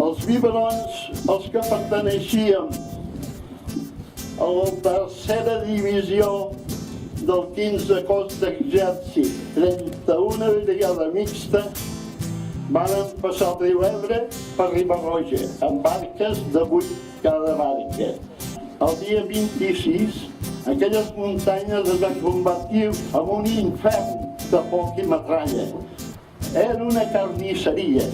Els biberons, els que perteneixíem a la tercera divisió del 15 cos d'exèrcit, 31 brigada mixta, varen passar el riu Ebre per Riba-roja, amb barques de 8 cada barca. El dia 26, aquelles muntanyes es van convertir en un infern de foc i metralla. Era una carnisseria.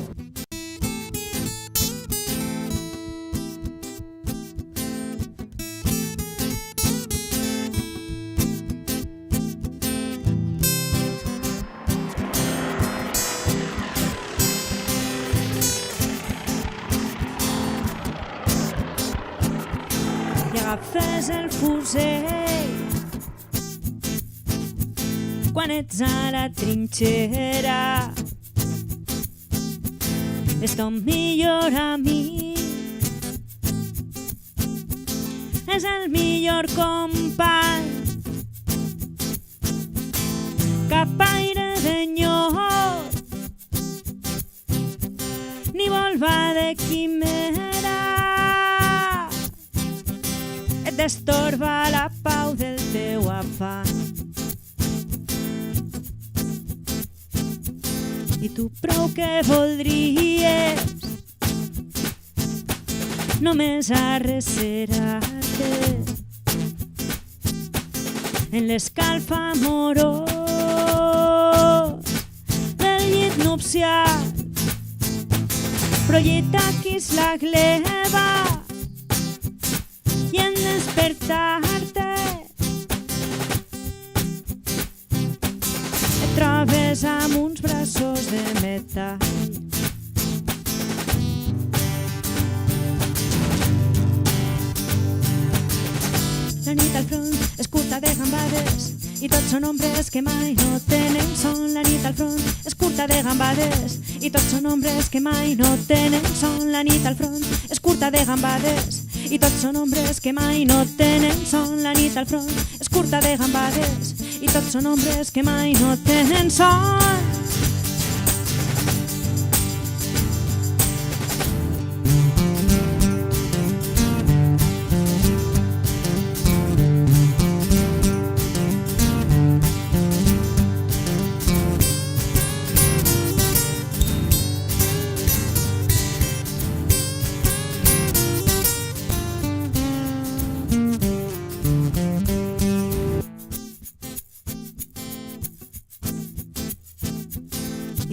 I agafes el fusell quan ets a la trinxera. És ton millor amic, és el millor company, capaire d'enyor, ni volva de quimera. Et destorba la pau del teu afany. I tu prou que voldries només arrecerar-te en l'escalf amorós del llit nupcial, però lletaquis la gleva i en despertar-te et trobes amb uns braços de metall. La nit al front és curta de gambades i tots són ombres que mai no tenen son. La nit al front és curta de gambades i tots són ombres que mai no tenen son. La nit al front és curta de gambades i tots són ombres que mai no tenen son. La nit al front és curta de gambades i tots són ombres que mai no tenen son.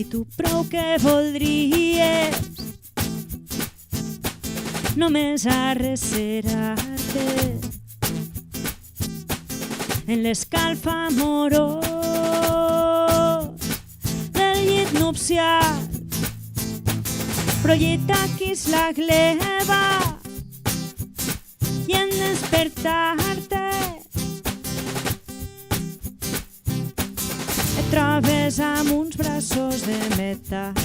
I tu prou que voldries només arrecerar-te en l'escalf amorós del llit nupcial, però lletaquis la gleva i en despertar-te et trobes amb uns braços de metall.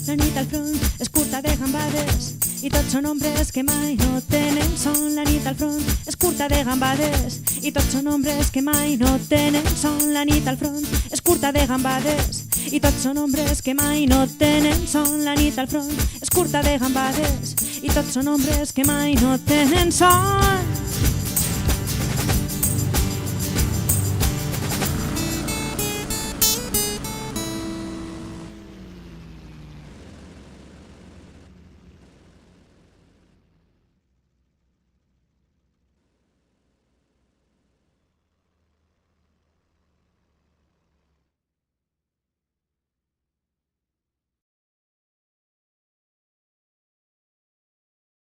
La nit al front és curta de gambades i tots són ombres que mai no tenen son. La nit al front és curta de gambades i tots són ombres que mai no tenen son. La nit al front és curta de gambades i tots són ombres que mai no tenen son. La nit al front és curta de gambades i tots són ombres que mai no tenen son.